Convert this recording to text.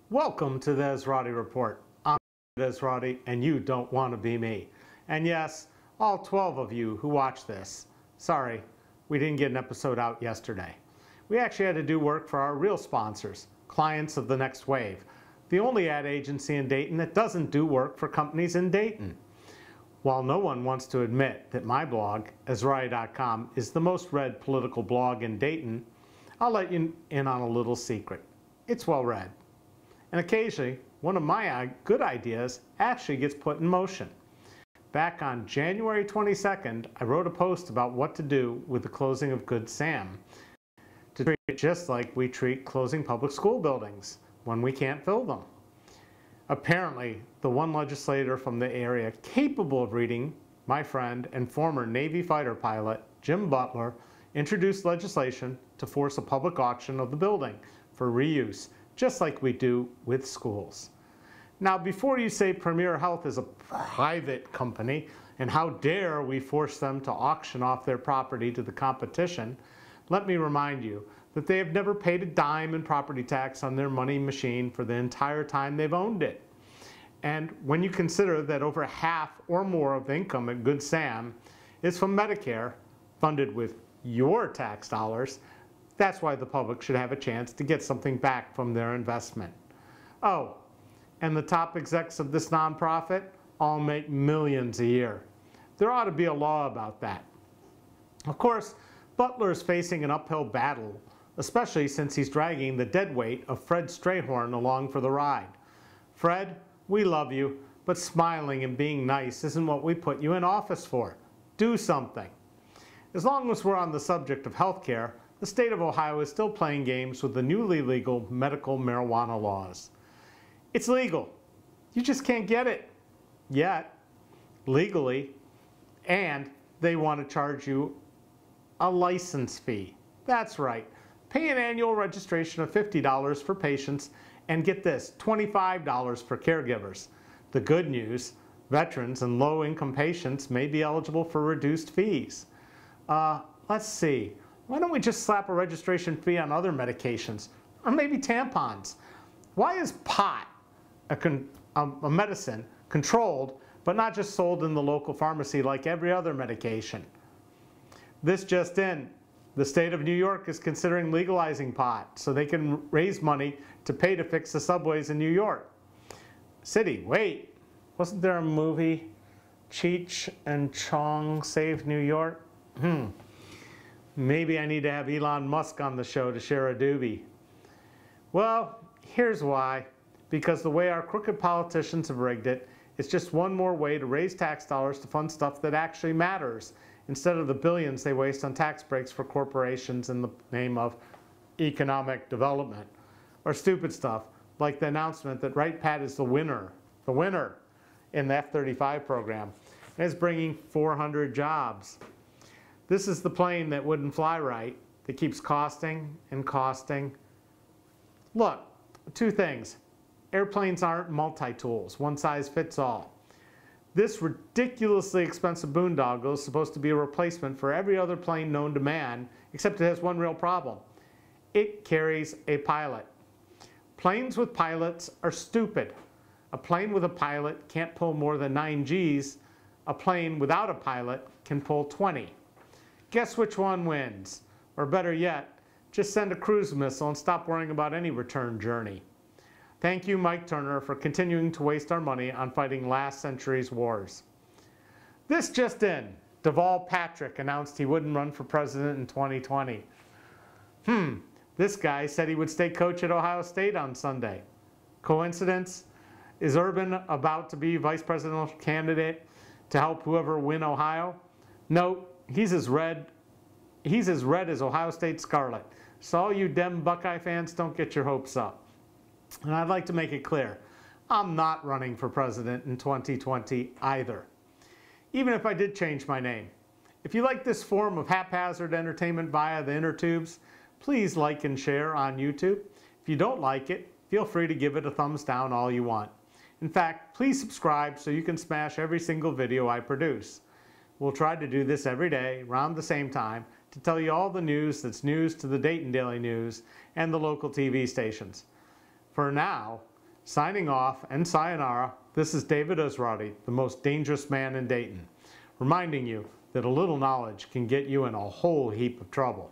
Welcome to the Esrati Report. I'm Esrati, and you don't want to be me. And yes, all 12 of you who watch this, sorry, we didn't get an episode out yesterday. We actually had to do work for our real sponsors, clients of the Next Wave, the only ad agency in Dayton that doesn't do work for companies in Dayton. While no one wants to admit that my blog, Esrati.com, is the most read political blog in Dayton, I'll let you in on a little secret. It's well read. And occasionally, one of my good ideas actually gets put in motion. Back on January 22nd, I wrote a post about what to do with the closing of Good Sam, to treat it just like we treat closing public school buildings when we can't fill them. Apparently, the one legislator from the area capable of reading, my friend and former Navy fighter pilot, Jim Butler, introduced legislation to force a public auction of the building for reuse, just like we do with schools. Now, before you say Premier Health is a private company, and how dare we force them to auction off their property to the competition, let me remind you that they have never paid a dime in property tax on their money machine for the entire time they've owned it. And when you consider that over half or more of the income at Good Sam is from Medicare, funded with your tax dollars, that's why the public should have a chance to get something back from their investment. Oh, and the top execs of this nonprofit all make millions a year. There ought to be a law about that. Of course, Butler is facing an uphill battle, especially since he's dragging the dead weight of Fred Strayhorn along for the ride. Fred, we love you, but smiling and being nice isn't what we put you in office for. Do something. As long as we're on the subject of health care, the state of Ohio is still playing games with the newly legal medical marijuana laws. It's legal. You just can't get it yet, legally, and they want to charge you a license fee. That's right. Pay an annual registration of $50 for patients and get this, $25 for caregivers. The good news, veterans and low-income patients may be eligible for reduced fees. Let's see. Why don't we just slap a registration fee on other medications, or maybe tampons? Why is pot, a medicine, controlled, but not just sold in the local pharmacy like every other medication? This just in, the state of New York is considering legalizing pot so they can raise money to pay to fix the subways in New York City. Wait, wasn't there a movie, Cheech and Chong Save New York? Maybe I need to have Elon Musk on the show to share a doobie. Well, here's why. Because the way our crooked politicians have rigged it, it's just one more way to raise tax dollars to fund stuff that actually matters, instead of the billions they waste on tax breaks for corporations in the name of economic development. Or stupid stuff, like the announcement that Wright Pat is the winner in the F-35 program, and is bringing 400 jobs. This is the plane that wouldn't fly right, that keeps costing and costing. Look, two things. Airplanes aren't multi-tools, one size fits all. This ridiculously expensive boondoggle is supposed to be a replacement for every other plane known to man, except it has one real problem. It carries a pilot. Planes with pilots are stupid. A plane with a pilot can't pull more than 9 Gs. A plane without a pilot can pull 20. Guess which one wins? Or better yet, just send a cruise missile and stop worrying about any return journey. Thank you, Mike Turner, for continuing to waste our money on fighting last century's wars. This just in, Deval Patrick announced he wouldn't run for president in 2020. This guy said he would stay coach at Ohio State on Sunday. Coincidence? Is Urban about to be vice presidential candidate to help whoever win Ohio? No, he's as red as Ohio State Scarlet. So all you Dem Buckeye fans, don't get your hopes up. And I'd like to make it clear, I'm not running for president in 2020 either, even if I did change my name. If you like this form of haphazard entertainment via the inner tubes, please like and share on YouTube. If you don't like it, feel free to give it a thumbs down all you want. In fact, please subscribe so you can smash every single video I produce. We'll try to do this every day around the same time to tell you all the news that's news to the Dayton Daily News and the local TV stations. For now, Signing off, and sayonara, this is David Esrati, the most dangerous man in Dayton, reminding you that a little knowledge can get you in a whole heap of trouble.